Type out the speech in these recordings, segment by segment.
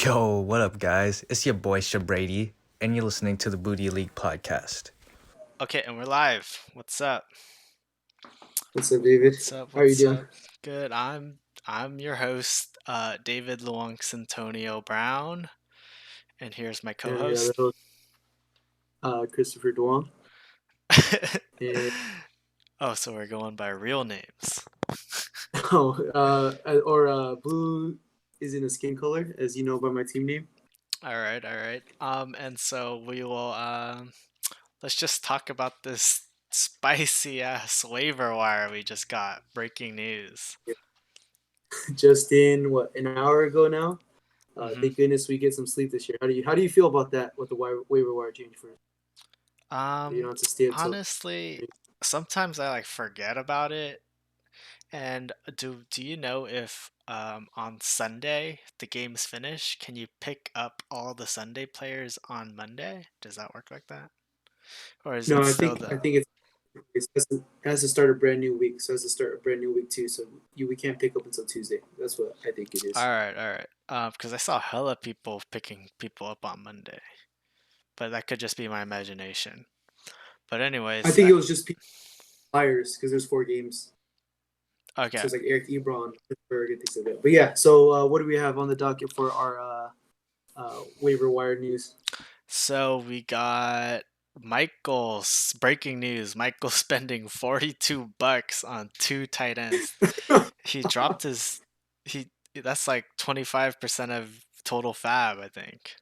Yo, what up, guys? It's your boy Shabrady, and you're listening to the Booty League podcast. Okay, and we're live. What's up? What's up, David? What's up? How are you What's doing? up? Good. I'm your host, David Luonks Antonio Brown, and here's my And the other co-host. host, Christopher Duong. And Oh, so we're going by real names. blue is in a skin color, as you know by my team name. All right, all right. And so we will let's just talk about this spicy ass waiver wire we just got. Breaking news. Just in an hour ago now. Mm-hmm. Thank goodness we get some sleep this year. How do you feel about that with the waiver wire change first? You don't have to stay until. Honestly, sometimes I like forget about it. And do you know if on Sunday the games finish, can you pick up all the Sunday players on Monday? Does that work like that? Or is No, it I still think the I think it has to start a brand new week. So it has to start a brand new week too. So we can't pick up until Tuesday. That's what I think it is. all right. Because I saw hella people picking people up on Monday, but that could just be my imagination. But I anyways, think it was just players because there's 4 games. okay. So it's like Eric Ebron, Pittsburgh, and things like that. But yeah, so what do we have on the docket for our waiver wire news? So we got Michael's breaking news. Michael spending $42 on 2 tight ends. He dropped his he that's like 25% of total fab, I think.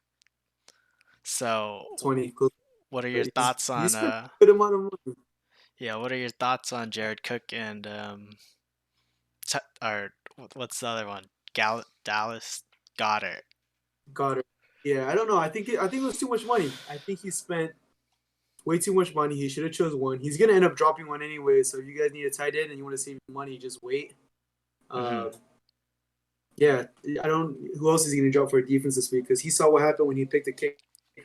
So 20. Cool. what are your thoughts He's on spent a good amount of money. yeah, what are your thoughts on Jared Cook and or what's the other one? Dallas Goddard. Got it. Yeah, I don't know. I think it was too much money. I think he spent way too much money. He should have chose one. He's gonna end up dropping one anyway. So if you guys need a tight end and you want to save money, just wait. Mhm. Yeah, I don't. Who else is he gonna drop for a defense this week? Because he saw what happened when he picked a kicker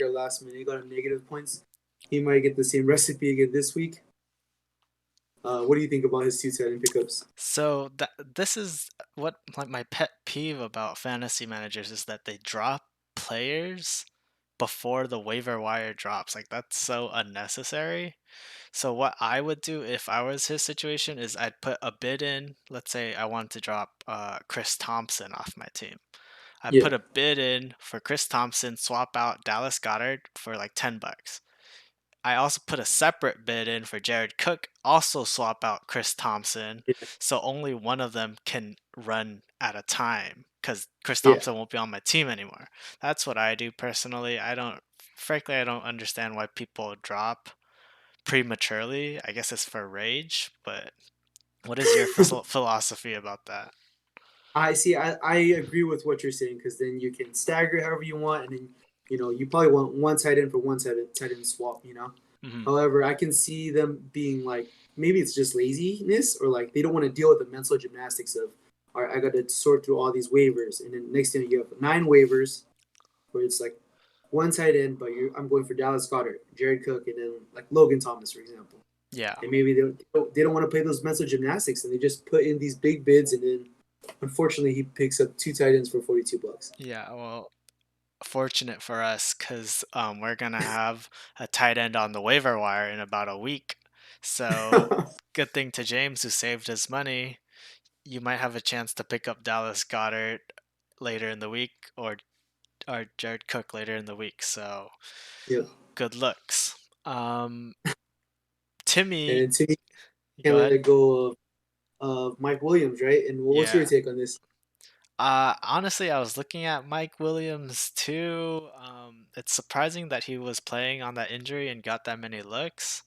last minute. He got him negative points. He might get the same recipe again this week. What do you think about his two tight end pickups? So this is what like my pet peeve about fantasy managers is that they drop players before the waiver wire drops. Like that's so unnecessary. So what I would do if I was his situation is I'd put a bid in. Let's say I wanted to drop Chris Thompson off my team. I Yeah, put a bid in for Chris Thompson, swap out Dallas Goddard for like $10. I also put a separate bid in for Jared Cook, also swap out Chris Thompson, yeah, so only one of them can run at a time because Chris yeah. Thompson won't be on my team anymore. That's what I do personally. Frankly, I don't understand why people drop prematurely. I guess it's for rage, but what is your philosophy about that? I see. I agree with what you're saying because then you can stagger however you want, and then you probably want one tight end for one tight end swap. Hmm. However, I can see them being like maybe it's just laziness or like they don't want to deal with the mental gymnastics of all right, I got to sort through all these waivers, and then next thing you have 9 waivers where it's like one tight end, but I'm going for Dallas Goddard, Jared Cook, and then like Logan Thomas, for example. Yeah. And maybe they don't want to play those mental gymnastics, and they just put in these big bids, and then unfortunately he picks up two tight ends for $42. Yeah. Well, fortunate for us because we're gonna have a tight end on the waiver wire in about a week. So good thing to James who saved his money. You might have a chance to pick up Dallas Goddard later in the week or Jared Cook later in the week. So Yeah, good looks. Um, and Timmy, then Timmy go can't ahead. let go of Mike Williams, right? And what's your Yeah. take on this? Honestly, I was looking at Mike Williams too. It's surprising that he was playing on that injury and got that many looks.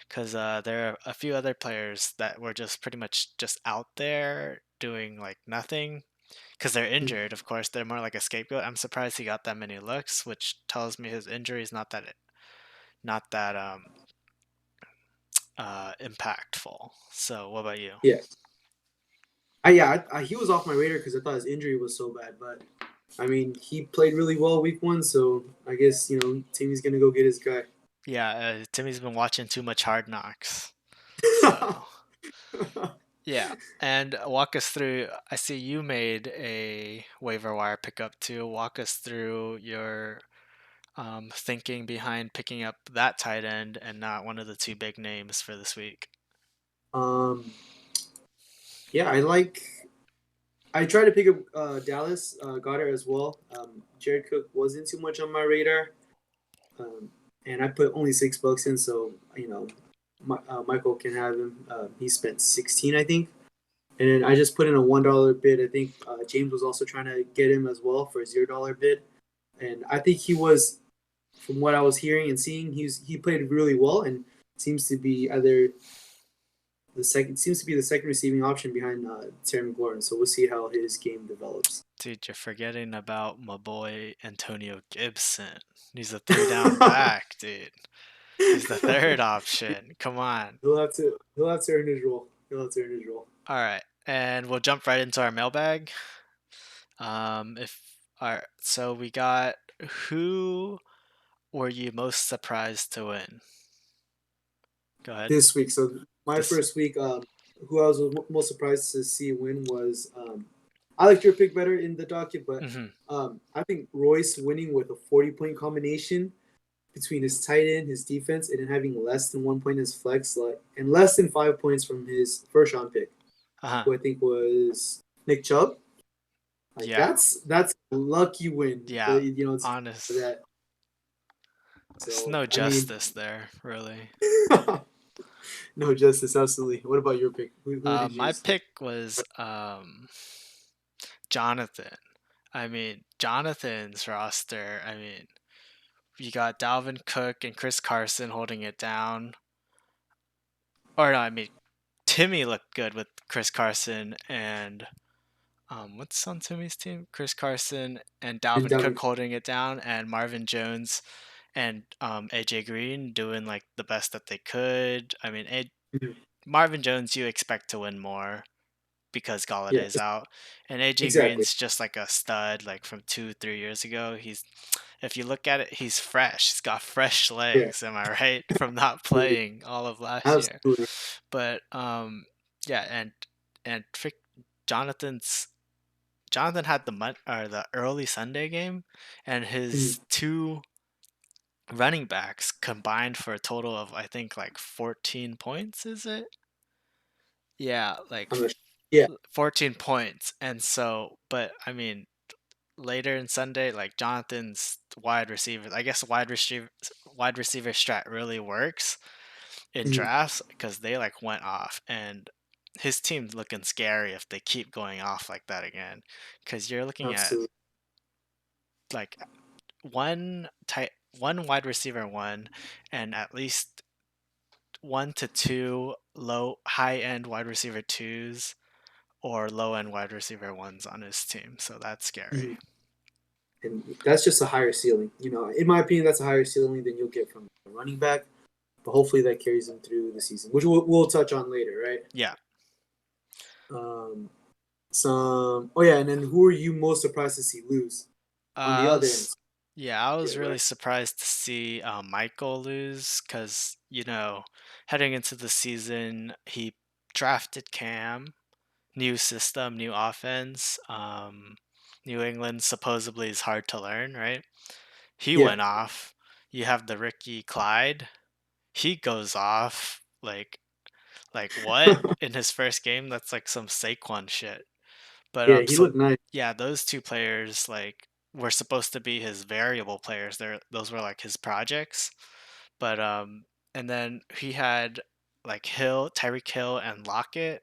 Because there are a few other players that were just pretty much just out there doing like nothing because they're injured. Of course, they're more like a scapegoat. I'm surprised he got that many looks, which tells me his injury is not that impactful. So, what about you? Yeah, he was off my radar because I thought his injury was so bad, but I mean he played really well week 1, so I guess Timmy's gonna go get his guy. Yeah, Timmy's been watching too much Hard Knocks. So, Yeah, and walk us through. I see you made a waiver wire pickup too. Walk us through your thinking behind picking up that tight end and not one of the two big names for this week. Um, yeah, I tried to pick up Dallas Goddard as well. Jared Cook wasn't too much on my radar, and I put only $6 in, so Michael can have him. He spent 16, I think, and then I just put in a $1 bid. I think James was also trying to get him as well for a $0 bid, and I think he was, from what I was hearing and seeing, he played really well and seems to be the second receiving option behind Terry McLaurin. So we'll see how his game develops. Dude, you're forgetting about my boy Antonio Gibson. He's a 3-down back, dude. He's the third option. Come on. He'll have to earn his role. All right, and we'll jump right into our mailbag. If all right, so we got who were you most surprised to win? Go ahead. This week. So my This- first week, who I was most surprised to see win was I liked your pick better in the docket, but Mhm. I think Royce winning with a 40-point combination between his tight end, his defense, and then having less than 1 point as flex, and less than 5 points from his first round pick, Uh-huh. who I think was Nick Chubb. Yeah. That's a lucky win. Yeah, It's honest. that. There's So, no I mean, justice there, really. no justice, absolutely. What about your pick? Who did you My see? pick was Jonathan. I mean, Jonathan's roster. I mean, you got Dalvin Cook and Chris Carson holding it down. Or no, I mean, Timmy looked good with Chris Carson and what's on Timmy's team? Chris Carson and Dalvin Dalvin Cook holding it down, and Marvin Jones and AJ Green doing like the best that they could. I mean, Mhm. Marvin Jones, you expect to win more because Yeah, Galladay's out, and AJ exactly. Green's just like a stud, like from 2-3 years ago. If you look at it, he's fresh. He's got fresh Yeah, legs. Am I right? From not absolutely. playing all of last year, Absolutely. but yeah, and Jonathan had the early Sunday game, and his two running backs combined for a total of I think like 14 points. Is it? Yeah, like I'm not sure. Yeah. 14 points. And so, but I mean, later in Sunday, like Jonathan's wide receiver, I guess wide receiver strat really works in Mhm. drafts because they like went off, and his team's looking scary if they keep going off like that again. Because you're looking at Absolutely. like one wide receiver one, and at least 1 to 2 high end wide receiver twos or low end wide receiver ones on his team. So that's scary. Mhm. And that's just a higher ceiling. In my opinion, that's a higher ceiling than you'll get from a running back. But hopefully that carries him through the season, which we'll touch on later, right? Yeah. Um, Oh yeah, and then who are you most surprised to see lose on the I other was, end? yeah, I was Yeah, really right. surprised to see Michael lose because, heading into the season, he drafted Cam, new system, new offense. New England supposedly is hard to learn, right? He Yeah. went off. You have the Ricky Clyde. He goes off like what in his first game? That's like some Saquon shit. But Yeah, he so looked nice. yeah, those two players like were supposed to be his variable players. Those were like his projects. But and then he had like Tyreek Hill and Lockett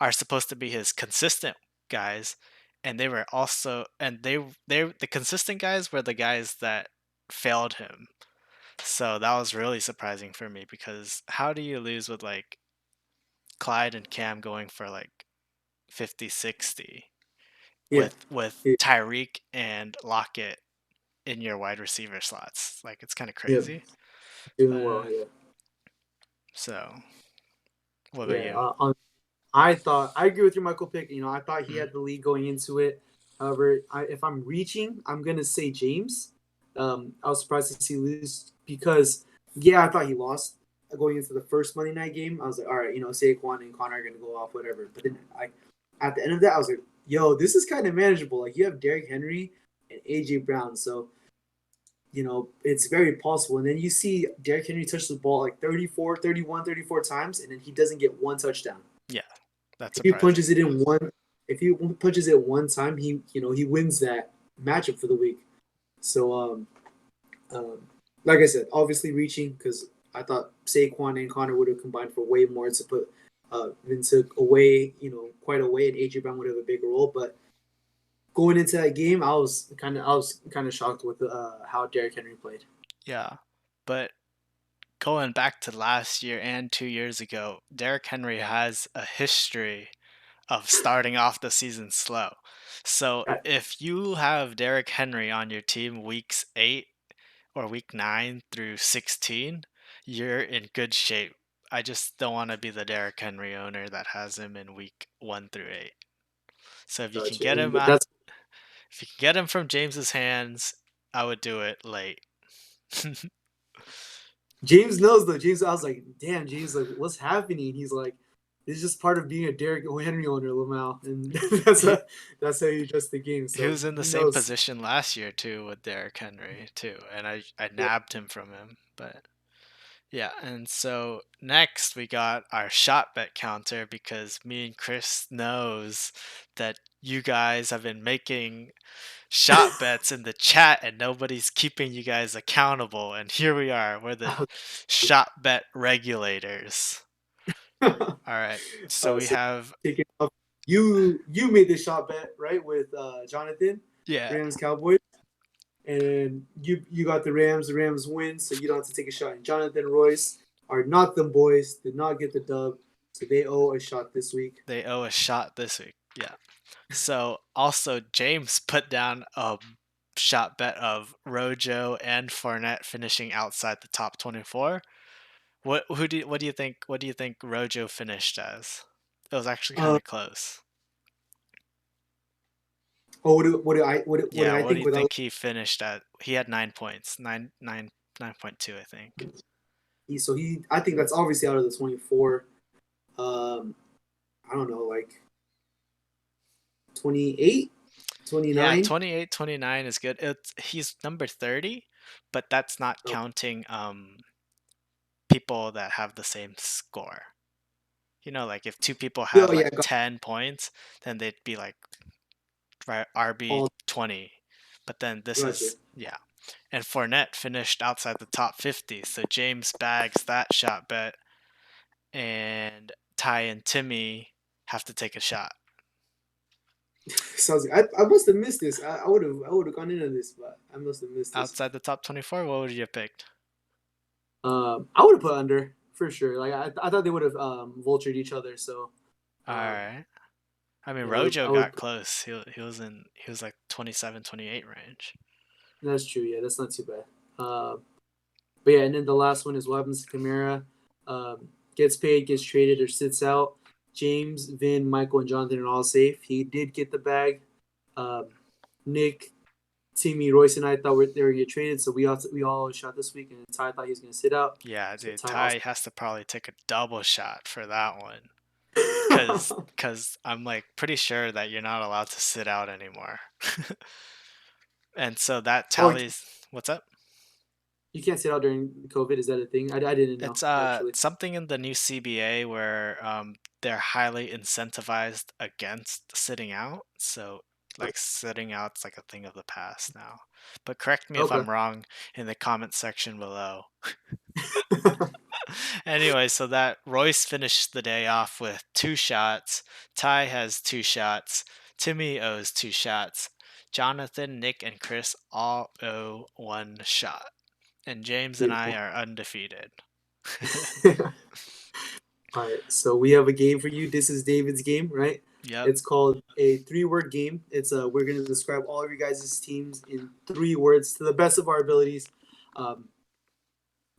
are supposed to be his consistent guys, and they were also and they the consistent guys were the guys that failed him. So that was really surprising for me because how do you lose with like Clyde and Cam going for like 50, 60 Yeah. with Yeah. Tyreek and Lockett in your wide receiver slots? Like it's kind of Yeah. crazy. Doing Uh, well. Yeah. so what about Yeah. you? I agree with your Michael pick. I thought he Mhm. had the lead going into it. However, if I'm reaching, I'm gonna say James. I was surprised to see lose because, yeah, I thought he lost going into the first Monday night game, I was like, all right, Saquon and Connor are gonna go off, whatever. But then at the end of that, I was like, yo, this is kind of manageable. Like you have Derrick Henry and AJ Brown, so it's very possible. And then you see Derrick Henry touch the ball like 34, 31, 34 times, and then he doesn't get one touchdown. Yeah, that's if he surprising. punches it in one. If he punches it one time, he wins that matchup for the week. So like I said, obviously reaching because I thought Saquon and Connor would have combined for way more to put Vince away, quite away, and AJ Brown would have a bigger role. But going into that game, I was kind of shocked with how Derrick Henry played. Yeah, but going back to last year and 2 years ago, Derrick Henry has a history of starting off the season slow. So Right. if you have Derrick Henry on your team weeks 8 or week 9 through 16, you're in good shape. I just don't want to be the Derrick Henry owner that has him in week 1 through 8. So if you can Gotcha. get And him out, that's if you can get him from James's hands, I would do it late. James knows though. James, I was like, damn, James, like, what's happening? He's like, it's just part of being a Derrick Henry owner, Lamau, and that's how you adjust the game. So He was in the he same knows. position last year too with Derrick Henry too, and I nabbed him from him. But yeah, and so next we got our shot bet counter because me and Chris knows that you guys have been making shot bets in the chat and nobody's keeping you guys accountable. And here we are, we're the shot bet regulators. All right, so we So have taking off, you made the shot bet right with Jonathan, yeah. Rams Cowboys, and you got the Rams. The Rams win, so you don't have to take a shot. And Jonathan Royce are not them boys. Did not get the dub, so they owe a shot this week. They owe a shot this week. Yeah. So also James put down a shot bet of Rojo and Fournette finishing outside the top 24. What do you think Rojo finished as? It was actually kind Uh, of close. what did Yeah, I what do think you without? think he finished at? He had 9 points. 9.2, I think. So I think that's obviously out of the 24. I don't know, like 28, Yeah, 29. 28, 29 is good. He's number 30, but that's not Oh, counting people that have the same score. Like if two people yeah, had yeah, like 10 points, then they'd be like RB all 20. But then this gotcha. is, yeah. And Fournette finished outside the top 50. So James bags that shot bet. And Ty and Timmy have to take a shot. Sounds. I must have missed this. I would have gone into this, but I must have missed this. Outside the top 24, what would you have picked? I would have put under for sure. Like I thought they would have vultured each other. So All right. I mean, yeah, Rojo I would. got close. He was like 27, 28 range. That's true. Yeah, that's not too bad. But yeah, and then the last one is what happens to Kamara. Gets paid, gets traded, or sits out. James, Vin, Michael, and Jonathan are all safe. He did get the bag. Nick, Timmy, Royce, and I thought they were going to get traded, so we all shot this week, and Ty thought he was going to sit out. Yeah, So dude, Ty Ty has to probably take a double shot for that one. Because I'm like pretty sure that you're not allowed to sit out anymore. And so that tallies. What's up? You can't sit out during COVID. Is that a thing? I didn't know It's actually. something in the new CBA where they're highly incentivized against sitting out. So like sitting out's like a thing of the past now. But correct me if Okay. I'm wrong in the comment section below. Anyway, so that Royce finished the day off with 2 shots. Ty has 2 shots. Timmy owes 2 shots. Jonathan, Nick, and Chris all owe 1 shot. And James and I are undefeated. All right, so we have a game for you. This is David's game, right? Yep. It's called a 3-word game. It's we're gonna describe all of your guys' teams in 3 words to the best of our abilities.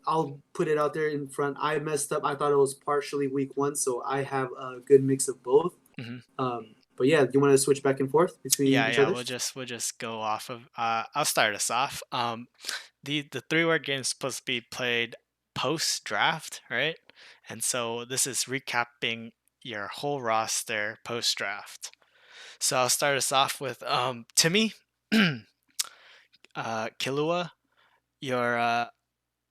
I'll put it out there in front. I messed up. I thought it was partially week 1, so I have a good mix of both. Mm-hmm. But yeah, do you want to switch back and forth between each other? We'll just go off of. I'll start us off. The 3-word game is supposed to be played post draft, right? And so this is recapping your whole roster post draft. So I'll start us off with Timmy, Kilua. Your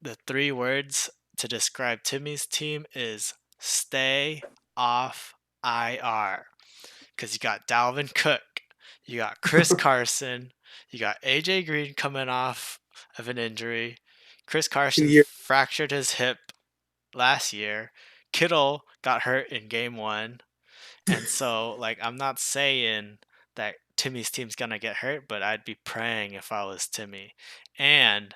the 3 words to describe Timmy's team is stay off IR. Because you got Dalvin Cook, you got Chris Carson, you got AJ Green coming off of an injury. Chris Two Carson years. fractured his hip last year. Kittle got hurt in game 1. And so, like, I'm not saying that Timmy's team's gonna get hurt, but I'd be praying if I was Timmy. And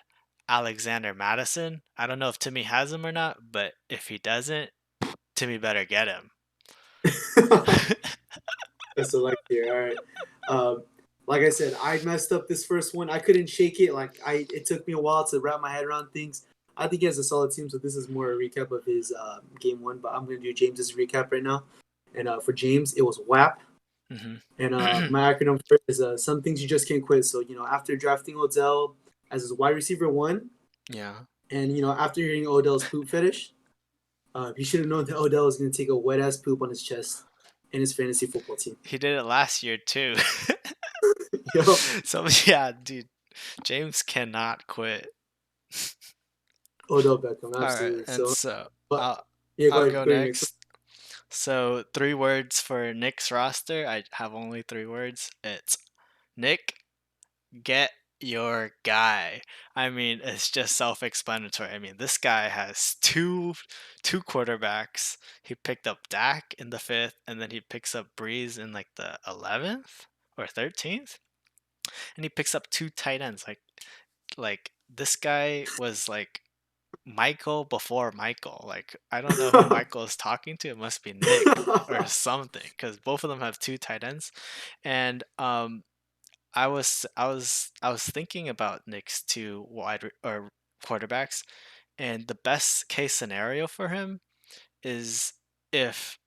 Alexander Madison, I don't know if Timmy has him or not, but if he doesn't, Timmy better get him. That's a like here. All right. Like I said, I messed up this first one. I couldn't shake it. It took me a while to wrap my head around things. I think he has a solid team, so this is more a recap of his game 1. But I'm gonna do James's recap right now. And for James, it was WAP. Mm-hmm. And my acronym for it is some things you just can't quit. So after drafting Odell as his wide receiver 1, Yeah. and after hearing Odell's poop fetish, he should have known that Odell was gonna take a wet ass poop on his chest in his fantasy football team. He did it last year too. Yo. So yeah, dude, James cannot quit. Odell Beckham, All absolutely. right, and so but I'll go next. So 3 words for Nick's roster. I have only 3 words. It's Nick, get your guy. I mean, it's just self-explanatory. I mean, this guy has two quarterbacks. He picked up Dak in the 5th, and then he picks up Breeze in like the 11th or 13th, and he picks up 2 tight ends. Like this guy was like Michael before Michael. Like, I don't know who Michael is talking to. It must be Nick or something, because both of them have 2 tight ends. And I was thinking about Nick's 2 or quarterbacks, and the best case scenario for him is if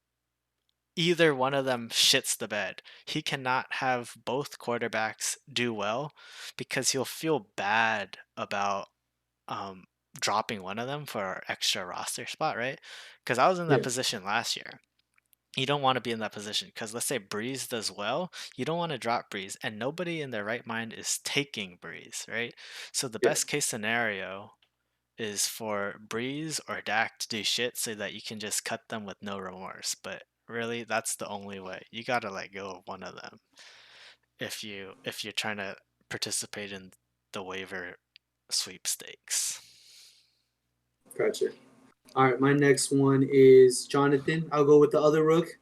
either one of them shits the bed. He cannot have both quarterbacks do well because he'll feel bad about um, dropping one of them for an extra roster spot, right? Because I was in that Yeah. position last year. You don't want to be in that position because let's say Breeze does well, you don't want to drop Breeze, and nobody in their right mind is taking Breeze, right? So the Yeah. best case scenario is for Breeze or Dak to do shit so that you can just cut them with no remorse. But really, that's the only way. You gotta let go of one of them if you're trying to participate in the waiver sweepstakes. Gotcha. All right, my next one is Jonathan. I'll go with the other rook.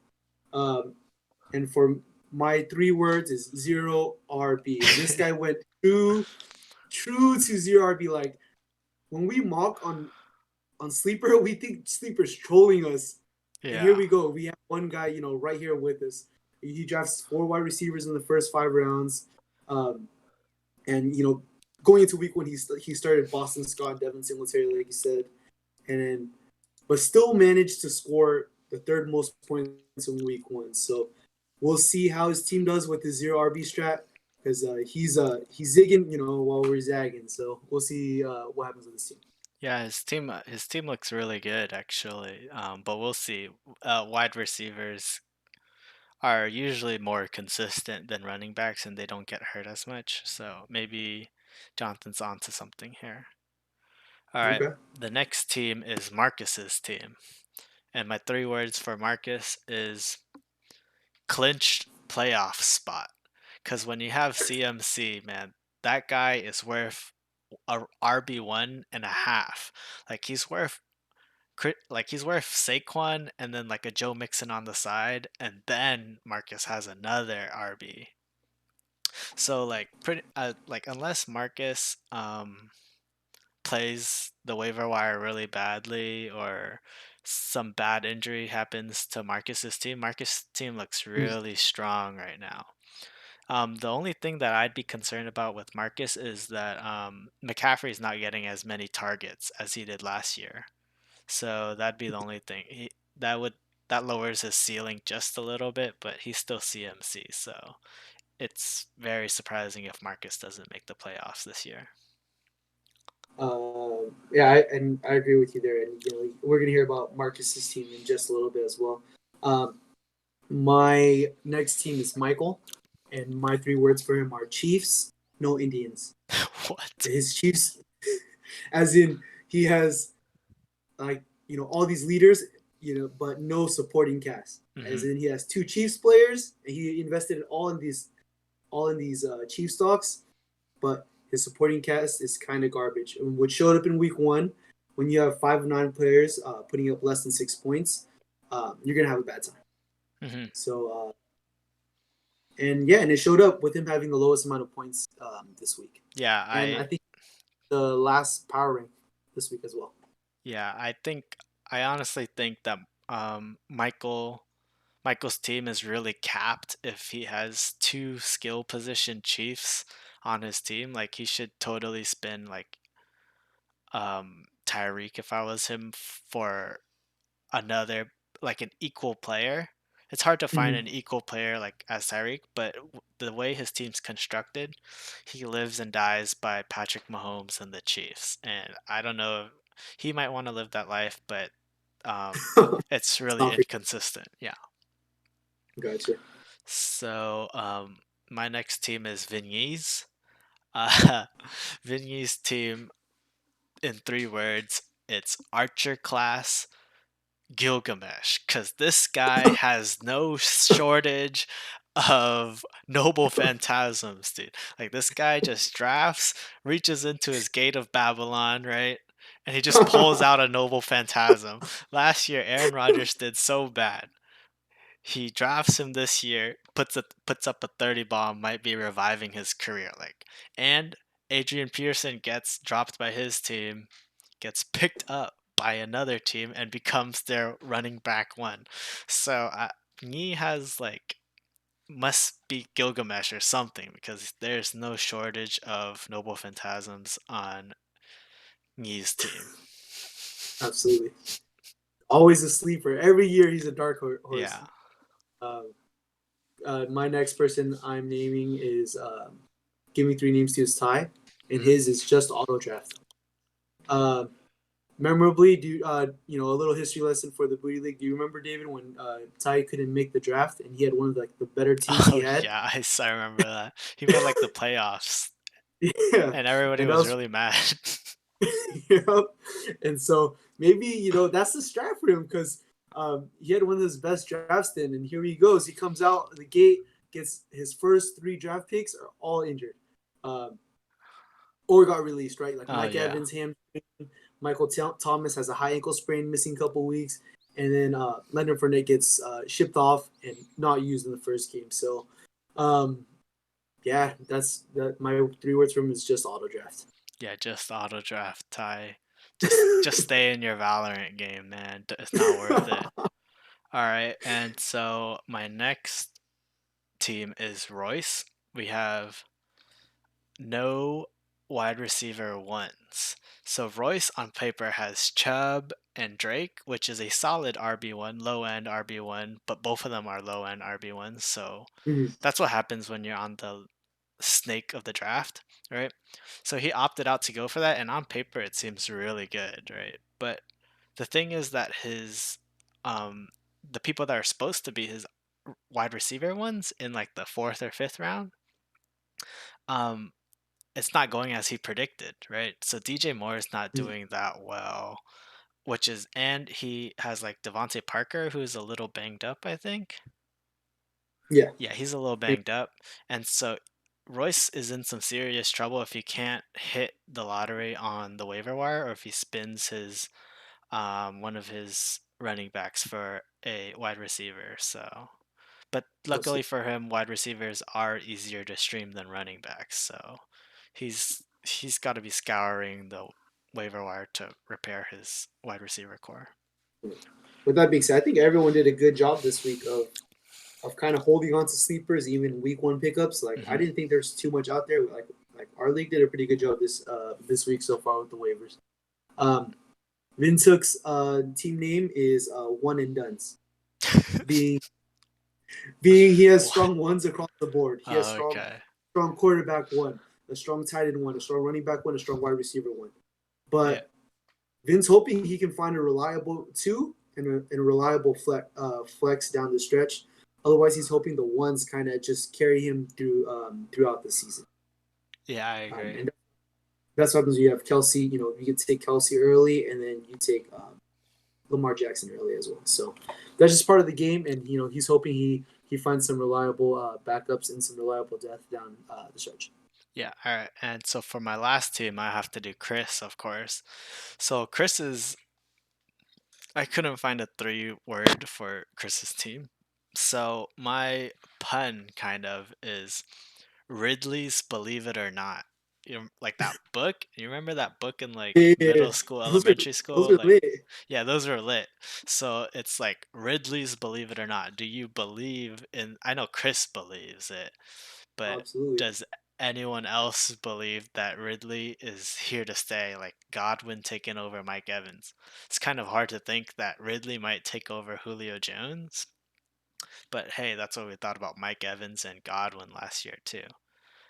And for my 3 words is 0 RB. This guy went true to 0 RB. Like when we mock on Sleeper, we think Sleeper's trolling us. Yeah. And here we go. We have one guy, right here with us. He drafts 4 wide receivers in the first 5 rounds. And going into week 1, he started Boston Scott, Devin Singletary, like you said, but still managed to score the 3rd most points in week 1. So we'll see how his team does with his 0 RB strat, because he's zigging, while we're zagging. So we'll see what happens with his team. Yeah, his team looks really good actually. But we'll see. Wide receivers are usually more consistent than running backs, and they don't get hurt as much. So maybe Jonathan's onto something here. All right. Okay. The next team is Marcus's team, and my 3 words for Marcus is clinched playoff spot. Because when you have CMC, man, that guy is worth a RB1.5. Like he's worth Saquon and then like a Joe Mixon on the side, and then Marcus has another RB. So like unless Marcus plays the waiver wire really badly or some bad injury happens to Marcus's team looks really strong right now. The only thing that I'd be concerned about with Marcus is that McCaffrey's not getting as many targets as he did last year. So that'd be the only thing. That lowers his ceiling just a little bit, but he's still CMC. So it's very surprising if Marcus doesn't make the playoffs this year. I agree with you there. And we're gonna hear about Marcus's team in just a little bit as well. My next team is Michael, and my 3 words for him are Chiefs, no Indians. What? His Chiefs, as in he has all these leaders, but no supporting cast. As in he has 2 Chiefs players, and he invested all in these Chief stocks, but his supporting cast is kind of garbage. And what showed up in week 1, when you have 5 of 9 players putting up less than 6 points, you're gonna have a bad time. So, and it showed up with him having the lowest amount of points this week. Yeah, And I think the last power rank this week as well. Yeah, I honestly think that Michael's team is really capped if he has 2 skill position chiefs on his team. Like he should totally spin like Tyreek if I was him for another like an equal player. It's hard to find an equal player like as Tyreek, but the way his team's constructed, he lives and dies by Patrick Mahomes and the Chiefs. And I don't know, he might want to live that life, but it's really inconsistent. Yeah. Gotcha. So my next team is Vigny's. Vigny's team, in 3 words, it's Archer class Gilgamesh, because this guy has no shortage of noble phantasms, dude. Like this guy just drafts, reaches into his gate of Babylon, right? And he just pulls out a noble phantasm. Last year, Aaron Rodgers did so bad. He drafts him this year, puts up a 30 bomb, might be reviving his career. And Adrian Peterson gets dropped by his team, gets picked up by another team, and becomes their running back 1. So he has must be Gilgamesh or something, because there's no shortage of noble phantasms on Ni's team. Absolutely. Always a sleeper. Every year he's a dark horse. Yeah. My next person I'm naming is give me 3 names to his Ty, and his is just auto draft. Memorably, a little history lesson for the Booty League. Do you remember, David, when Ty couldn't make the draft and he had one of the better teams he had? Yeah, I remember that. He made the playoffs. Yeah, and everybody was really mad. And so maybe that's the strat for him, because he had one of his best drafts then, and here he goes. He comes out the gate, gets his first 3 draft picks are all injured, or got released, right? Like Mike Evans, hamstring. Michael Thomas has a high ankle sprain, missing a couple weeks, and then Leonard Fournette gets shipped off and not used in the first game. So, that's my 3 words for him is just auto draft. Yeah, just auto draft, Ty. Just stay in your Valorant game, man. It's not worth it. All right, and so my next team is Royce. We have no wide receiver 1s. So Royce on paper has Chubb and Drake, which is a solid RB1, low end RB1, but both of them are low end RB1s. So that's what happens when you're on the snake of the draft, right? So he opted out to go for that, and on paper it seems really good, right? But the thing is that his the people that are supposed to be his wide receiver 1s in the 4th or 5th round, it's not going as he predicted, right? So DJ Moore is not doing that well, and he has Devontae Parker, who's a little banged up, I think. Yeah, he's a little banged up, and so Royce is in some serious trouble if he can't hit the lottery on the waiver wire, or if he spins his one of his running backs for a wide receiver. So, but luckily for him, wide receivers are easier to stream than running backs. So he's got to be scouring the waiver wire to repair his wide receiver core. With that being said, I think everyone did a good job this week of kind of holding on to sleepers, even week 1 pickups. I didn't think there's too much out there. Like our league did a pretty good job this week so far with the waivers. Vincook's team name is One and Duns. being he has strong 1s across the board. He has strong quarterback 1, a strong tight end 1, a strong running back 1, a strong wide receiver 1. Yeah. But Vin's hoping he can find a reliable two and a reliable flex down the stretch. Otherwise, he's hoping the ones kind of just carry him throughout the season. Yeah, I agree. And that's what happens when you have Kelsey. You know, you can take Kelsey early, and then you take Lamar Jackson early as well. So that's just part of the game, and you know he's hoping he finds some reliable backups and some reliable depth down the stretch. Yeah, all right. And so for my last team, I have to do Chris, of course. So Chris is I couldn't find a 3 word for Chris's team. So my pun kind of is Ridley's Believe It or Not. You know, like that book. You remember that book in like Yeah, middle school, those are elementary those school? are Like, lit. yeah, those are lit. So it's like Ridley's Believe It or Not. Do you believe in? I know Chris believes it, but Absolutely. does anyone else believe that Ridley is here to stay? Like Godwin taking over Mike Evans. It's kind of hard to think that Ridley might take over Julio Jones. But hey, that's what we thought about Mike Evans and Godwin last year too.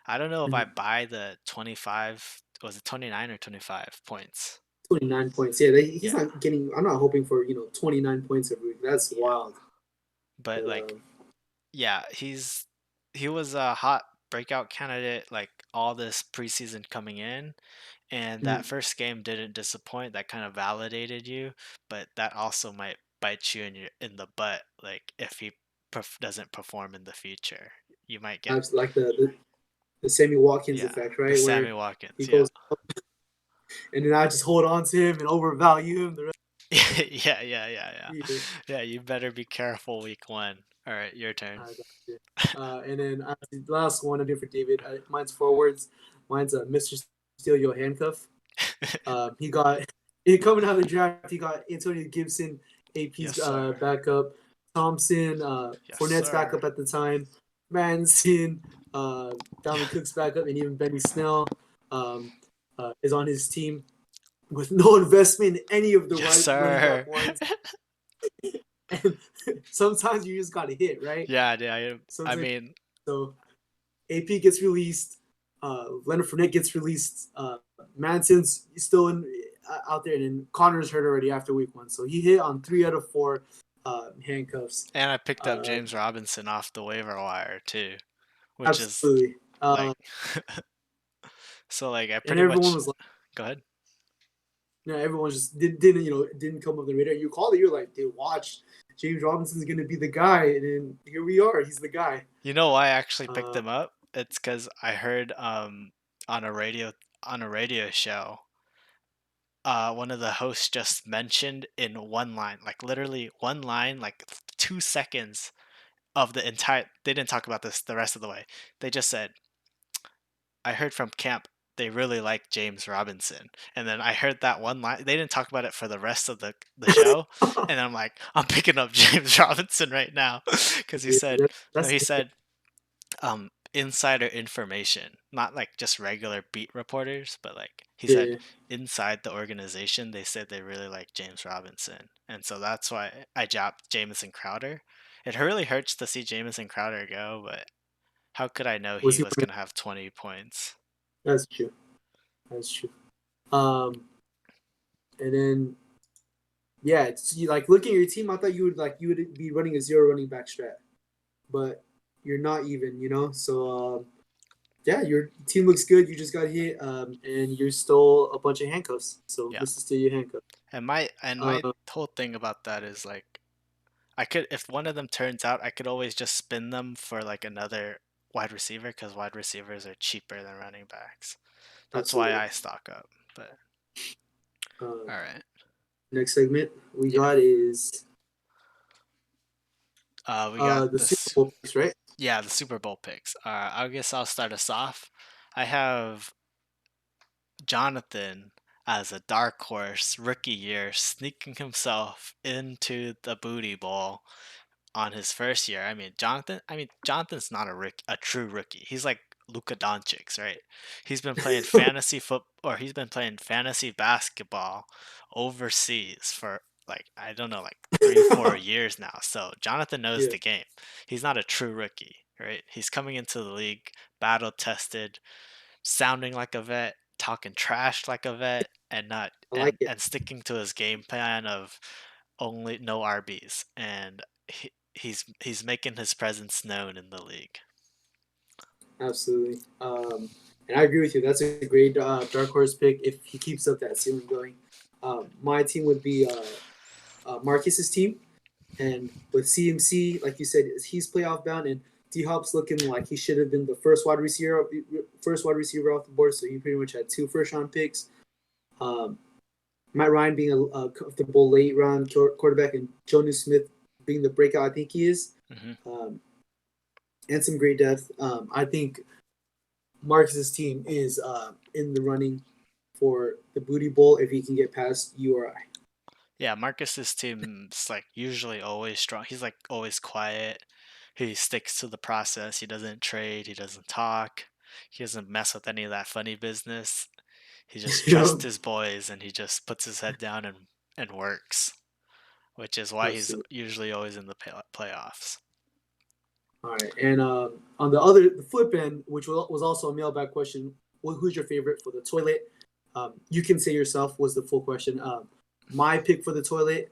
I don't know if I Mhm. buy the 25, was it 29 or 25 points? 29 points. Yeah, he's Yeah, not getting. I'm not hoping for 29 points every week. That's yeah. wild. But But like, yeah, he was a hot breakout candidate like all this preseason coming in, and that mm, first game didn't disappoint. That kind of validated you, but that also might bite you in the butt. Like if he doesn't perform in the future, you might get like the Sammy Watkins yeah effect, the right? Sammy Where Watkins. he Yeah, goes and then I just hold on to him and overvalue him the rest yeah, yeah, yeah, yeah. of the year. Yeah, you better be careful week 1. All right, your turn. Got you. And then the last one I did for David. Mine's forwards. Mine's Mr. Steal Your Handcuff. He got coming out of the draft. He got Antonio Gibson, Yes, AP's sir. backup, Thompson, Yes, Fournette's sir. backup at the time, Manson, Dalvin Cook's backup, and even Benny Snell is on his team with no investment in any of the Yes, running sir. back ones. And sometimes you just got to hit, right? Yeah, yeah. I Sometimes mean, so AP gets released. Leonard Fournette gets released. Manson's still out there, and then Connor's hurt already after week 1, so he hit on 3 out of 4 handcuffs. and I picked up Uh, James Robinson off the waiver wire too, which is absolutely. like, so like I And pretty everyone much was like, go ahead. everyone just didn't come up the radar. You called it. You're like, dude, watch. James Robinson's gonna be the guy, and then here we are. He's the guy. You know why I actually picked Uh, him up? It's because I heard on a radio show, one of the hosts just mentioned in one line, like literally one line, like 2 seconds of the entire. They didn't talk about this the rest of the way. They just said, "I heard from camp they really like James Robinson," and then I heard that one line. They didn't talk about it for the rest of the show, and I'm like, I'm picking up James Robinson right now because he yeah, said, no, that's he said insider information, not like just regular beat reporters, but like he said yeah. inside the organization, they said they really like James Robinson. And so that's why I dropped Jamison Crowder. It really hurts to see Jamison Crowder go, but how could I know Was he he? was going to have 20 points? That's true. That's true. Um, and then yeah, like looking at your team, I thought you would be running a zero running back strat, but you're not even. So yeah, your team looks good. You just got hit, and you're still a bunch of handcuffs. So Yeah. this is still your handcuff. And my whole thing about that is like I could, if one of them turns out, I could always just spin them for like another wide receiver because wide receivers are cheaper than running backs. That's why Absolutely. I stock up. But Uh, all right, next segment we yeah. got is We got the Super this. Bowl picks, right? Yeah, the Super Bowl picks. I guess I'll start us off. I have Jonathan as a dark horse rookie year, sneaking himself into the booty bowl on his first year. Jonathan's not a true rookie. He's like Luka Doncic, right? He's been playing he's been playing fantasy basketball overseas for like I don't know, like 3 4 years now. So Jonathan knows Yeah. the game. He's not a true rookie, right? He's coming into the league battle tested, sounding like a vet, talking trash like a vet and not I like it. and sticking to his game plan of only no RBs, and he's making his presence known in the league. Absolutely. And I agree with you. That's a great dark horse pick if he keeps up that ceiling going. My team would be Marcus's team, and with CMC, like you said, he's playoff bound, and D Hop's looking like he should have been the first wide receiver off the board. So he pretty much had 2 first-round picks. Matt Ryan being a comfortable late round quarterback, and Jonnu Smith being the breakout I think he is. Mm-hmm. And some great depth. I think Marcus's team is in the running for the Booty Bowl if he can get past URI. Yeah, Marcus's team's like usually always strong. He's like always quiet. He sticks to the process. He doesn't trade. He doesn't talk. He doesn't mess with any of that funny business. He just trusts his boys and he just puts his head down and works, which is why he's Absolutely. usually always in the playoffs. All right, and on the flip end, which was also a mailbag question, who's your favorite for the toilet? You can say yourself was the full question. My pick for the toilet,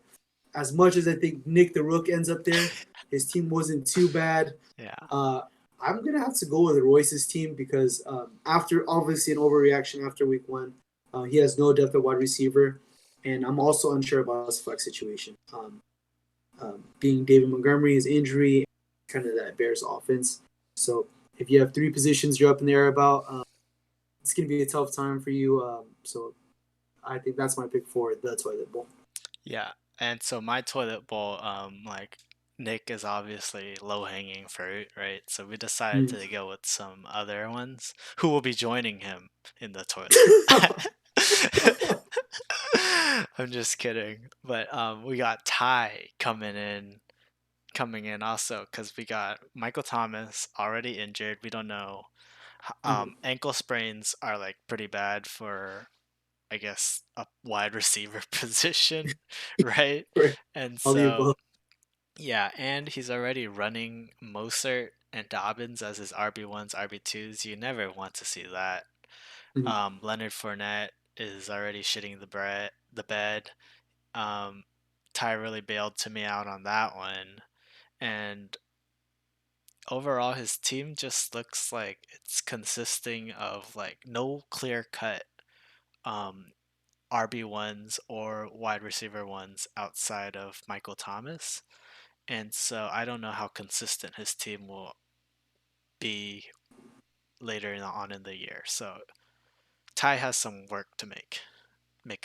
as much as I think Nick the Rook ends up there, his team wasn't too bad. Yeah. I'm gonna have to go with Royce's team because after obviously an overreaction after week 1, he has no depth at wide receiver, and I'm also unsure about his flex situation. Being David Montgomery, his injury, kind of that Bears offense. So if you have 3 positions you're up in the air about, it's gonna be a tough time for you. So I think that's my pick for the toilet bowl. Yeah, and so my toilet bowl, like Nick is obviously low-hanging fruit, right? So we decided to go with some other ones who will be joining him in the toilet. I'm just kidding, but we got Ty coming in also because we got Michael Thomas already injured. We don't know. Ankle sprains are like pretty bad for, I guess, a wide receiver position, right? And All the so, above. yeah, and he's already running Mostert and Dobbins as his RB1s, RB2s. You never want to see that. Mhm. Leonard Fournette is already shitting the bed. Ty really bailed to me out on that one. And overall, his team just looks like it's consisting of like no clear cut RB1s or wide receiver ones outside of Michael Thomas. And so I don't know how consistent his team will be later on in the year. So Ty has some work to make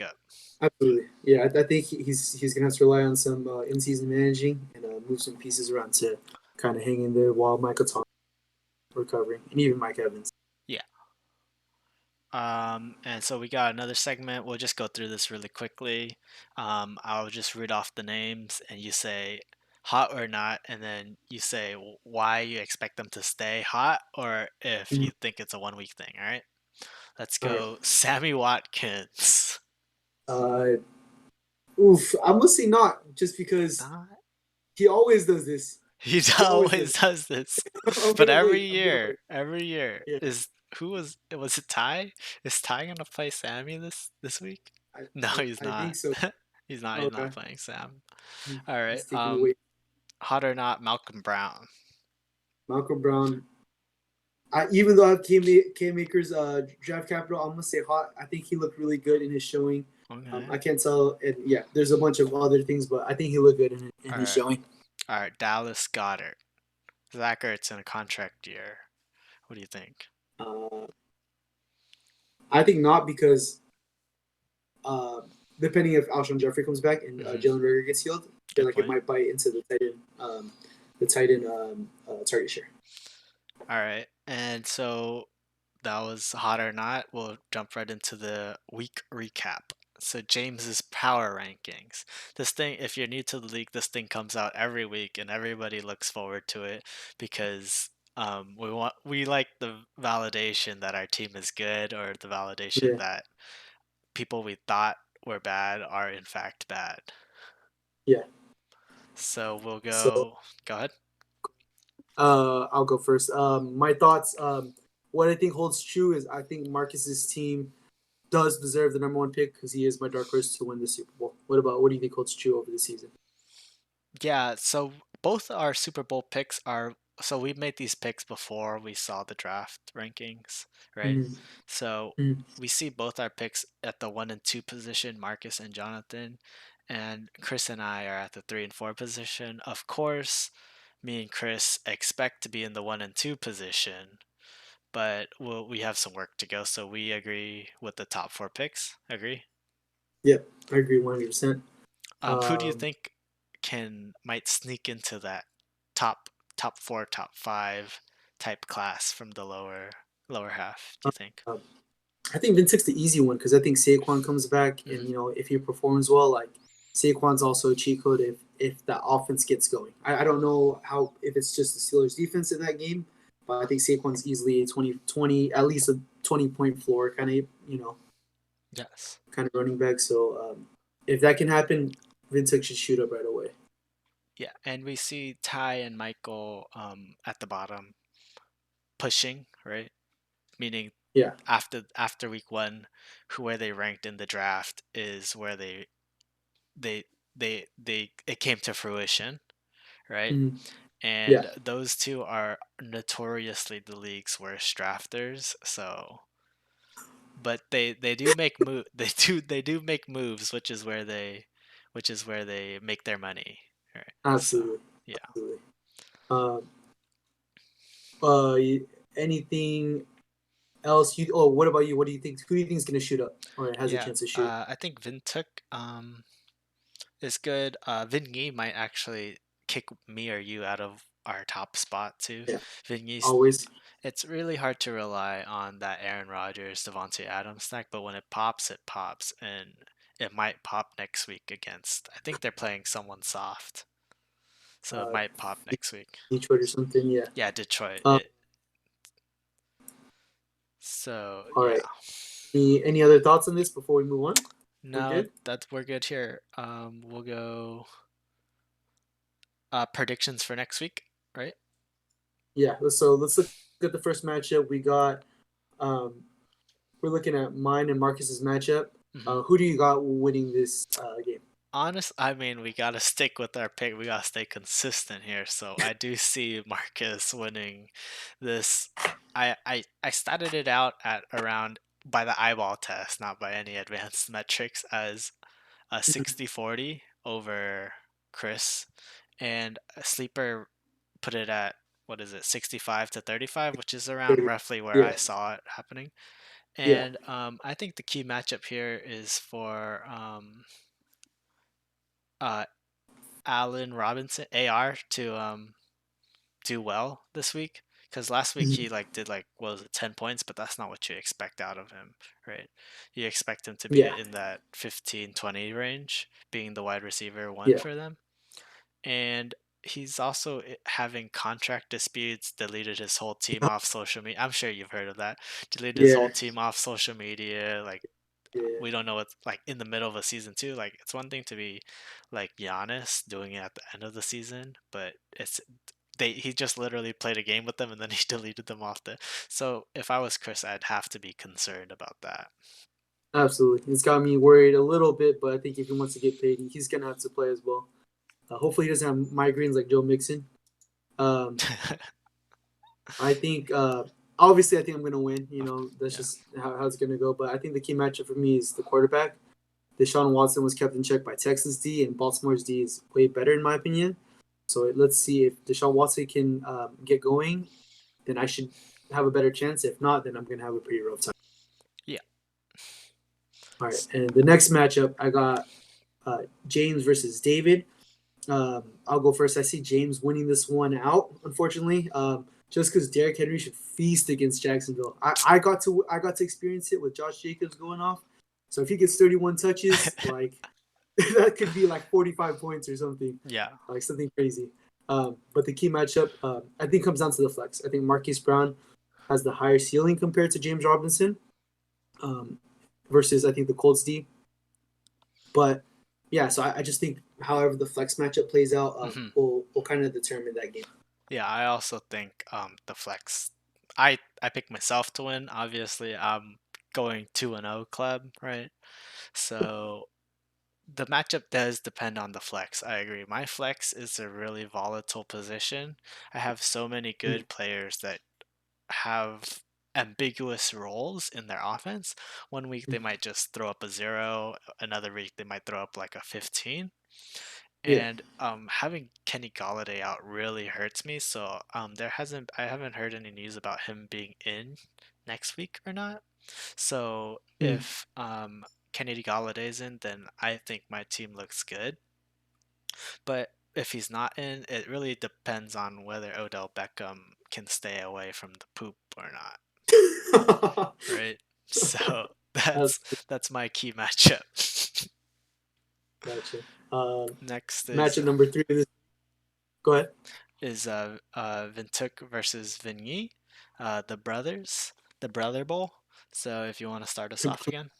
up. Absolutely, yeah. I think he's gonna have to rely on some in-season managing and move some pieces around to kind of hang in there while Michael Thomas recovering, and even Mike Evans. Yeah. And so we got another segment. We'll just go through this really quickly. I'll just read off the names and you say hot or not, and then you say why you expect them to stay hot or if you think it's a 1 week thing. All right. Let's All right. go. Sammy Watkins. I'm gonna say not, just because he always does this. He always does this. But every year Yeah. is was it Ty? Is Ty gonna play Sammy this week? No, he's I not. think so. He's not. He's Okay. not playing Sam. All right. He's taking away. Hot or not, Malcolm Brown. Malcolm Brown. Even though I have K-Maker's draft capital, I'm gonna say hot. I think he looked really good in his showing. Okay. I can't tell, and yeah, there's a bunch of other things, but I think he looked good in his showing. All right, Dallas Goedert. Zach Ertz in a contract year. What do you think? I think not, because depending if Alshon Jeffrey comes back and Jalen Reagor gets healed, I feel like it might bite into the tight end target share. All right, and so that was hot or not. We'll jump right into the week recap. So James's power rankings. This thing, if you're new to the league, this thing comes out every week, and everybody looks forward to it because we like the validation that our team is good, or the validation that people we thought were bad are in fact bad. Yeah. So we'll go. Go ahead. I'll go first. My thoughts. What I think holds true is I think Marcus's team does deserve the number one pick because he is my dark horse to win the Super Bowl. What do you think holds true over the season? Yeah, so both our Super Bowl picks are so we made these picks before we saw the draft rankings, right? Mm-hmm. So Mm-hmm. we see both our picks at the 1 and 2 position, Marcus and Jonathan, and Chris and I are at the 3 and 4 position. Of course, me and Chris expect to be in the 1 and 2 position, but we have some work to go, so we agree with the top 4 picks. Agree? Yeah, I agree 100%. Who do you Um, think might sneak into that top 4, top 5 type class from the lower half? Do you think? uh, I think Vince took the easy one because I think Saquon comes back, and Hmm. if he performs well, like Saquon's also a cheat code if that offense gets going. I don't know how if it's just the Steelers defense in that game, but I think Saquon's easily a 20 at least a 20-point floor kind of Yes. running back. So if that can happen, Vince should shoot up right away. Yeah, and we see Ty and Michael at the bottom pushing, right? Meaning Yeah. after week 1, where they ranked in the draft is where they it came to fruition, right? Mhm. Yeah. And those two are notoriously the league's worst drafters. So, but they do make move they do make moves, which is where they make their money, right? So, Absolutely. yeah. Absolutely. Um, uh, anything else? What about you? What do you think? Who do you think is going to shoot up or has a Yeah, chance to shoot? I think Vintuk is good. Vin Yi might actually kick me or you out of our top spot too. Yeah. Vin Yi's Always. It's really hard to rely on that Aaron Rodgers, Devontae Adams stack, but when it pops, and it might pop next week against. I think they're playing someone soft, so it Uh, might pop next week. Detroit or something. Yeah. Yeah, Detroit. Um, So all yeah, right. Any other thoughts on this before we move on? We're no, good. we're good here. We'll go predictions for next week, right? Yeah. Let's look at the first matchup. We got. Um, we're looking at mine and Marcus's matchup. Hmm. Who do you got winning this game? I mean, we gotta stick with our pick. We gotta stay consistent here. So I do see Marcus winning this. I started it out at around by the eyeball test, not by any advanced metrics, as a 60-40 over Chris, and a sleeper put it at what is it, 65-35, which is around roughly where I Yeah. saw it happening. Yeah. And I think the key matchup here is for uh, Allen Robinson AR to do well this week, because last week he Mhm. did what was it, 10 points, but that's not what you expect out of him, right? You expect him to be Yeah. in that 15-20 range, being the wide receiver 1 Yeah. for them. And he's also having contract disputes, deleted his whole team off social media. I'm sure you've heard of that. Deleted his whole Yeah. team off social media. Yeah. We don't know what's in the middle of a season too. It's one thing to be like Giannis doing it at the end of the season, but he just literally played a game with them and then he deleted them off the. So if I was Chris, I'd have to be concerned about that. Absolutely. It's got me worried a little bit, but I think if he wants to get paid, he's gonna have to play as well. Hopefully, he doesn't have migraines like Joe Mixon. Um, I think obviously I think I'm gonna win. That's Yeah. just how it's gonna go. But I think the key matchup for me is the quarterback. Deshaun Watson was kept in check by Texans D, and Baltimore's D is way better in my opinion. So let's see if Deshaun Watson can get going, then I should have a better chance. If not, then I'm gonna have a pretty rough time. Yeah. All right, and the next matchup I got James versus David. I'll go first. I see James winning this one out, unfortunately, just because Derrick Henry should feast against Jacksonville. I got to experience it with Josh Jacobs going off. So if he gets 31 touches, that could be like 45 points or something, Yeah. like something crazy. But the key matchup, I think, comes down to the flex. I think Marquise Brown has the higher ceiling compared to James Robinson, versus I think the Colts D. But yeah, so I just think however the flex matchup plays out Hmm. will kind of determine that game. Yeah, I also think the flex. I picked myself to win. Obviously, I'm going 2-0 club, right? So the matchup does depend on the flex. I agree. My flex is a really volatile position. I have so many Mm. good players that have ambiguous roles in their offense. One week they might just throw up a 0, another week they might throw up like a 15. Yeah. And having Kenny Galladay out really hurts me. So I haven't heard any news about him being in next week or not. So Mm. if Kennedy Galladay's in, then I think my team looks good. But if he's not in, it really depends on whether Odell Beckham can stay away from the poop or not, right? So That's that's my key matchup. gotcha. Next Matchup number 3 of this. Go ahead. is Vintuk versus Vinyi, the brothers, the Brother Bowl. So if you want to start us off again.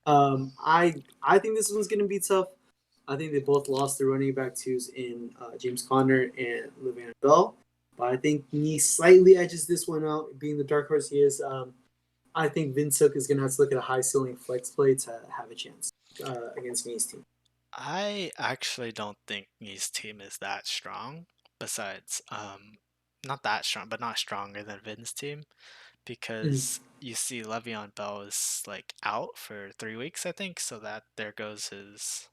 I think this one's gonna be tough. I think they both lost their running back twos in James Conner and Le'Veon Bell. But I think he slightly edges this one out, being the dark horse he is. I think Vince Hook is going to have to look at a high ceiling flex play to have a chance against Me's team. I actually don't think Yi's team is that strong. Besides, not that strong, but not stronger than Vin's team because you see Le'Veon Bell is like out for 3 weeks, I think. So that there goes his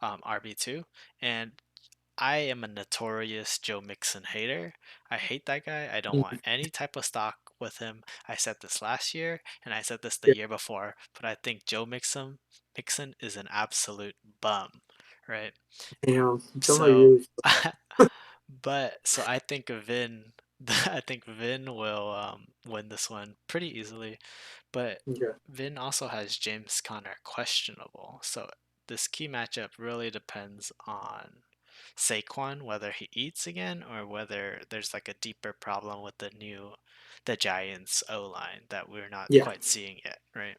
RB2, and I am a notorious Joe Mixon hater. I hate that guy. I don't want Mm. any type of stock with him. I said this last year and I said this the Yeah. year before, but I think Joe Mixon is an absolute bum, right? Damn, tell how So you really but so I think Vin I think Vin will win this one pretty easily. But feel. Okay. Vin also has James Conner questionable. So this key matchup really depends on Saquon, whether he eats again or whether there's like a deeper problem with the Giants O line that we're not Yeah, quite seeing yet, right?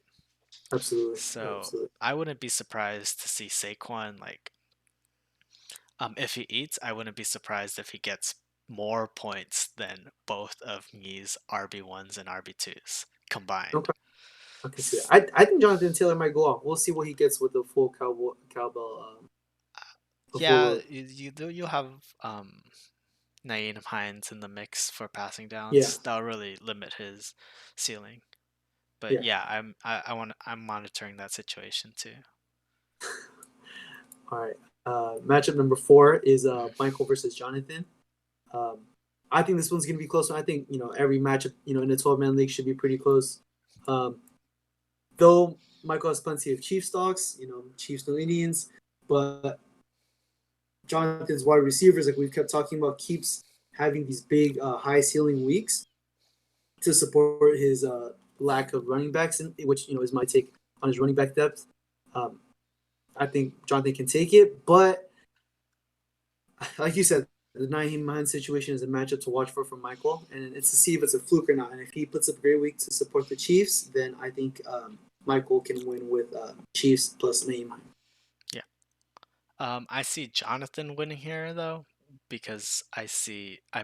absolutely, So absolutely. I wouldn't be surprised to see Saquon like if he eats, I wouldn't be surprised if he gets more points than both of Me's RB1s and RB2s combined. Okay, I can see that. I think Jonathan Taylor might go off. We'll see what he gets with the full cowbell, a full Yeah, load. you'll have Naeem Hines in the mix for passing Yeah, downs. That'll really limit his ceiling. But yeah. yeah, I'm monitoring that situation too. All right. Matchup number 4 is Michael versus Jonathan. Um, I think this one's gonna be close. I think every matchup in a 12-man league should be pretty close. Um, though Michael has plenty of Chief stocks, Chiefs, no Indians, but Jonathan's wide receivers, like we've kept talking about, keeps having these big high ceiling weeks to support his lack of running backs, which is my take on his running back depth. Um, I think Jonathan can take it, but like you said, the Naheem Hines situation is a matchup to watch for from Michael, and it's to see if it's a fluke or not. And if he puts up a great week to support the Chiefs, then I think Michael can win with Chiefs plus Naheem Hines. Yeah. I see Jonathan winning here though, because I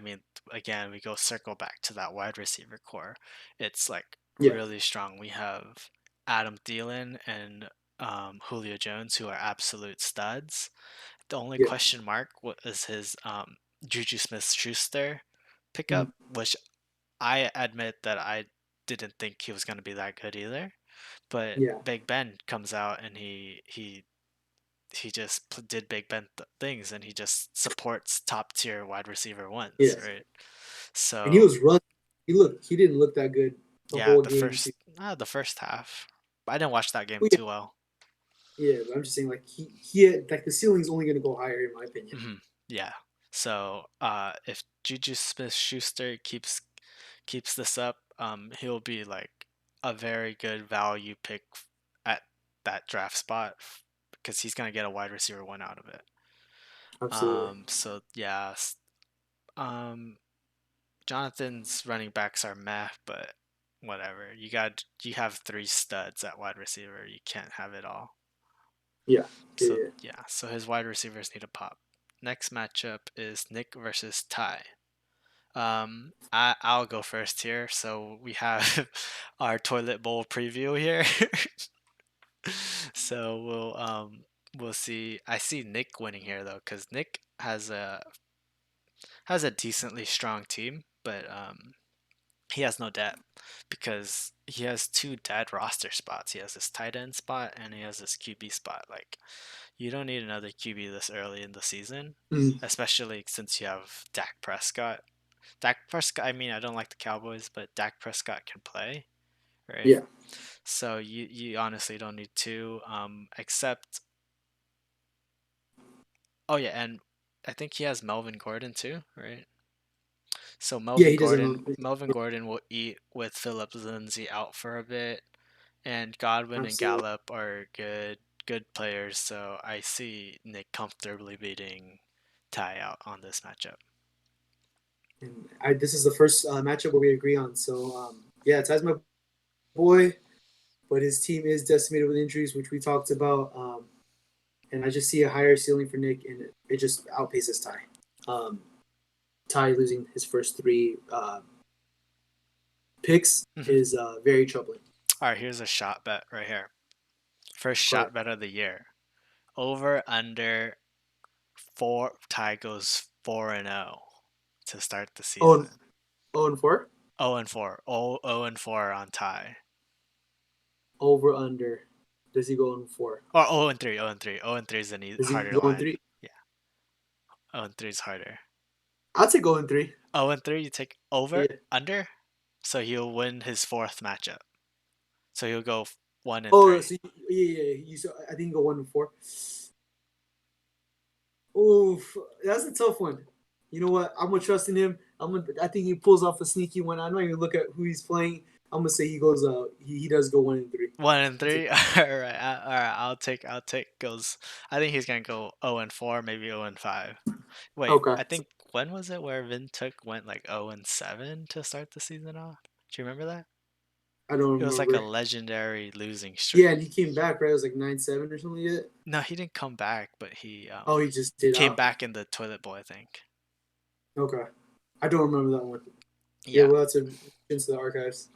mean, again, we go circle back to that wide receiver core. It's like Yeah, really strong. We have Adam Thielen and Julio Jones, who are absolute studs. The only yeah, question mark is his Juju Smith-Schuster mm, pickup, which I admit that I didn't think he was going to be that good either. But yeah, Big Ben comes out and he just did Big Ben things, and he just supports top tier wide receiver ones, yes. right? And he So was run. He didn't look that good the yeah, whole game too. the first half. I didn't watch that game Well, too well. yeah, but I'm just saying, like he had, like the ceiling's only going to go higher in my opinion. Yeah. So if Juju Smith Schuster keeps this up, he'll be like a very good value pick at that draft spot because he's gonna get a wide receiver one out of it. Absolutely. So yeah, um, Jonathan's running backs are meh, but whatever. You have three studs at wide receiver. You can't have it all. Yeah. Yeah. So Yeah. yeah, so his wide receivers need a pop. Next matchup is Nick versus Ty. I'll go first here. So we have our toilet bowl preview here. So we'll see. I see Nick winning here though, because Nick has a decently strong team, but he has no depth because he has two dead roster spots. He has this tight end spot and he has this QB spot. Like, you don't need another QB this early in the season, Mm. especially since you have Dak Prescott. Dak Prescott, I mean, I don't like the Cowboys, but Dak Prescott can play, right? Yeah. So you honestly don't need two, except, oh yeah, and I think he has Melvin Gordon too, right? So Yeah, Melvin he doesn't Gordon, know. Melvin Gordon will eat with Philip Lindsay out for a bit, and Godwin and Absolutely. Gallup are good players. So I see Nick comfortably beating Ty out on this matchup. And this is the first matchup where we agree on. So yeah, Ty's my boy, but his team is decimated with injuries, which we talked about. And I just see a higher ceiling for Nick, and it just outpaces Ty. Ty losing his first three picks Mhm. is very troubling. All right, here's a shot bet right here. First Go shot ahead. bet of the year. Over under four. Ty goes 4-0 to start the Oh, and, season. 4 0-4. 0-4 on Ty. over under. Does he go on 4? Or 0-3. 0-3. 0-3 is a Does he harder go on line. 3? Yeah, 0-3 is harder. I'd say go on 3. 0-3, you take over, Yeah. under, so he'll win his fourth matchup. So he'll go 1 and Oh, 3. so yeah. I think you go 1-4. Oof, that's a tough one. You know what? I'm gonna trust in him. I think he pulls off a sneaky one. I'm not even look at who he's playing. I'm gonna say he goes. He does go 1-3. 1 and 3. All right, all right. I'll take goes. I think he's gonna go 0-4, maybe 0-5. Wait, Okay. I think when was it where Vin Took went like 0-7 to start the season off? Do you remember that? I don't It was like a remember. legendary losing Yeah, streak. and he came back, right? It was like 9-7 or something like that. No, he didn't come back, but Oh, he just he did came out. back in the toilet bowl, I think. Okay. I don't remember that one. Yeah, Yeah. well, that's into the archives.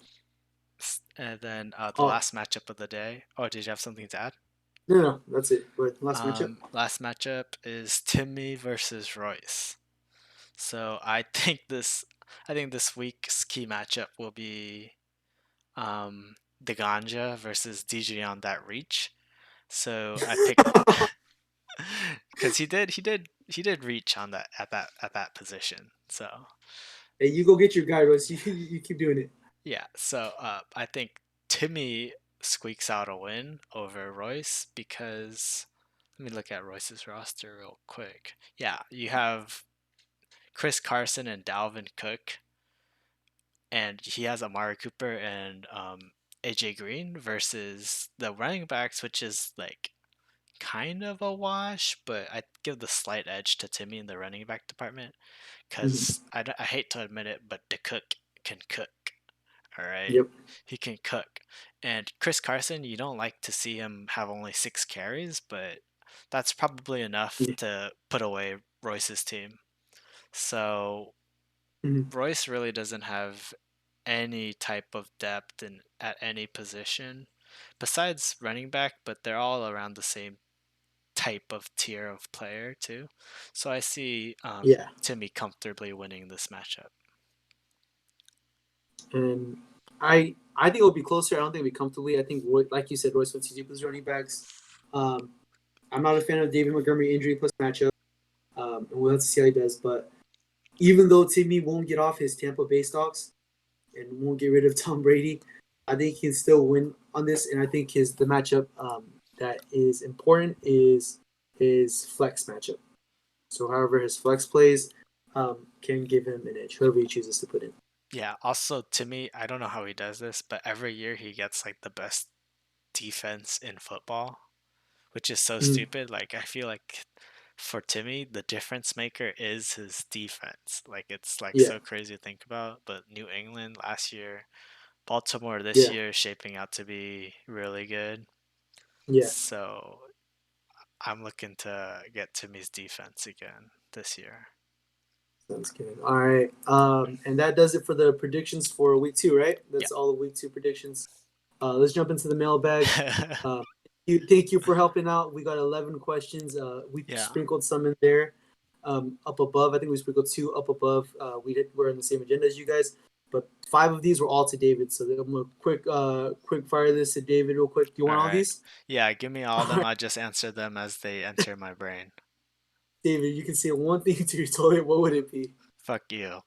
And then the Oh, last matchup of the day. Oh, did you have something to add? no, that's it. But last matchup. Last matchup is Timmy versus Royce. So I think this week's key matchup will be the Ganja versus DJ on that reach. So I picked because he did reach on that at that position. So Hey, you go get your guy, Russ. You keep doing it. yeah, so I think Timmy squeaks out a win over Royce because let me look at Royce's roster real quick. Yeah, you have Chris Carson and Dalvin Cook, and he has Amari Cooper and AJ Green versus the running backs, which is like kind of a wash, but I'd give the slight edge to Timmy in the running back department Mhm. because I hate to admit it, but the cook can cook. All right. Yep. He can cook. And Chris Carson, you don't like to see him have only 6 carries, but that's probably enough Yeah. to put away Royce's team. So Mhm. Royce really doesn't have any type of depth at any position besides running back, but they're all around the same type of tier of player too. So I see Yeah. Timmy comfortably winning this matchup. And I think it'll be closer. I don't think it'll be comfortably. I think, like you said, Royce will TJ plus running backs. Um, I'm not a fan of David Montgomery injury plus matchup, and we'll have to see how he does. But even though Timmy won't get off his Tampa Bay stocks and won't get rid of Tom Brady, I think he can still win on this. And I think the matchup that is important is his flex matchup. So however his flex plays can give him an edge, whoever he chooses to put in. Yeah, also Timmy, I don't know how he does this, but every year he gets like the best defense in football, which is so Mm, stupid. Like I feel like for Timmy, the difference maker is his defense. Like it's like yeah, so crazy to think about. But New England last year, Baltimore this yeah, year is shaping out to be really good. yeah. So I'm looking to get Timmy's defense again this year. Sounds good. All right. And that does it for the predictions for week 2, right? Yeah. That's all of week 2 predictions. Let's jump into the mailbag. Thank you for helping out. We got 11 questions. We Yeah. sprinkled some in there up above. I think we sprinkled 2 up above. We're on the same agenda as you guys, but 5 of these were all to David. So I'm gonna quick fire this to David real quick. Do you want all Alright. these? Yeah, give me all of them. I'll just answer them as they enter my brain. David, you can say one thing to your toilet. What would it be? Fuck you.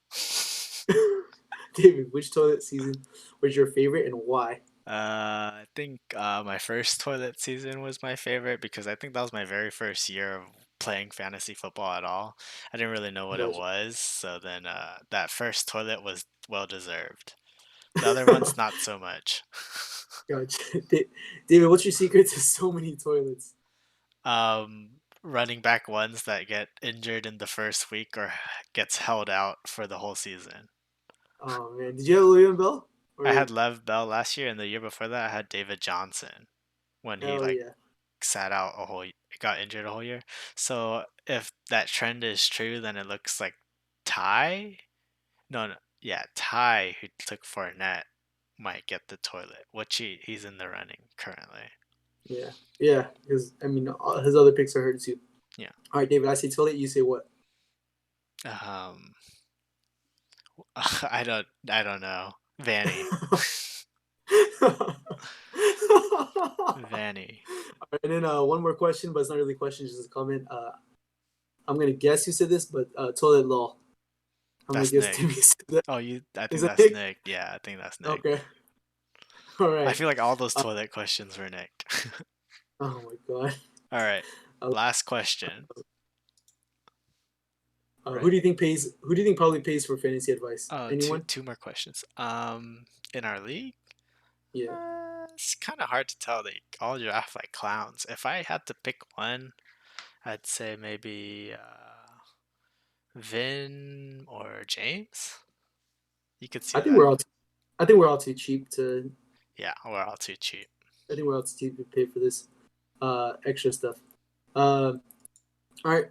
David, which toilet season was your favorite and why? I think my first toilet season was my favorite because I think that was my very first year of playing fantasy football at all. I didn't really know what it Gotcha. was, so then that first toilet was well deserved. The other ones, not so much. Gotcha. David, what's your secret to so many toilets? Running back ones that get injured in the first week or gets held out for the whole season. Oh man, did you have Le'Veon Bell? I Or had Lev Bell last year, and the year before that, I had David Johnson when he hell like yeah. sat out got injured a whole year. So if that trend is true, then it looks like Ty, no, yeah, Ty who took Fournette might get the toilet, which he's in the running currently. Yeah. Yeah. Because I mean his other picks are hurt too. Yeah. Alright, David, I say toilet, you say what? I don't know. Vanny. Vanny. Alright, and then one more question, but it's not really a question, just a comment. I'm gonna guess who said this, but toilet law. I'm gonna That's guess Nick. Timmy said that. Oh, I Is think that that's Nick? Nick. Yeah, I think that's Nick. Okay. All right. I feel like all those toilet questions were Nick. Oh my god. All right. Uh, Last question. Who do you think pays? Who do you think probably pays for fantasy advice? Oh, Anyone? two more questions. In our league, Yeah. it's kind of hard to tell. They all draft like clowns. If I had to pick one, I'd say maybe Vin or James. You could see I think that. we're all. I think we're all too cheap to. Yeah, we're all too cheap. I think we're all too cheap to pay for this extra stuff. All right.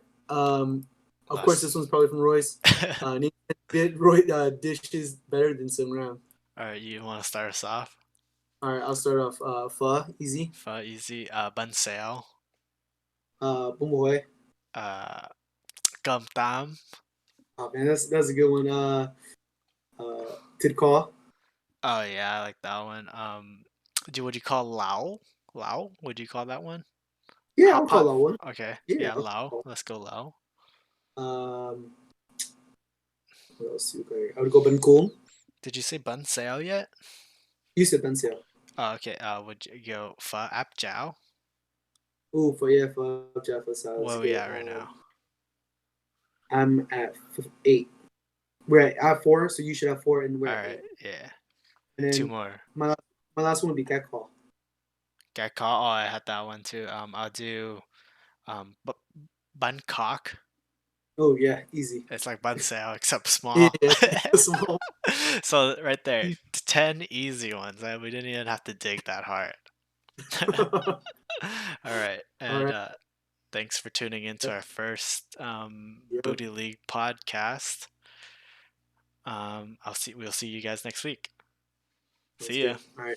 Of course, this one's probably from Royce. Did Roy dishes better than Sim Ram? All right, you want to start us off? All right, I'll start off. Pho, easy. Pho, easy. Bun Sale. Bumboy. Gum Tam. Oh man, that's a good one. Tidcall. Oh yeah, I like that one. Would you call Lao? Lao? Would you call that one? Yeah, Hot I'll call pot. that one. Okay. Yeah. Yeah, I'll Lao. call. Let's go Lao. What else do you go? I would go Ben Cool. Did you say Bun Sale yet? You said Ben Sale. Oh, okay. Would you go Pho Ap Jiao? Ooh, for yeah, for Jaffa Salad. Where are we at right now? I'm at 8. We're at 4, so you should have 4, and we're at 8. Alright, yeah. And then Two more. my last one would be Cat Call. Get caught. Oh, I had that one too. I'll do Bun Cock. Oh yeah, easy. It's like Bun Sale except small. Yeah, small. So right there, 10 easy ones. We didn't even have to dig that hard. All right, and thanks for tuning into our first Booty League podcast. We'll see you guys next week. See ya. All right.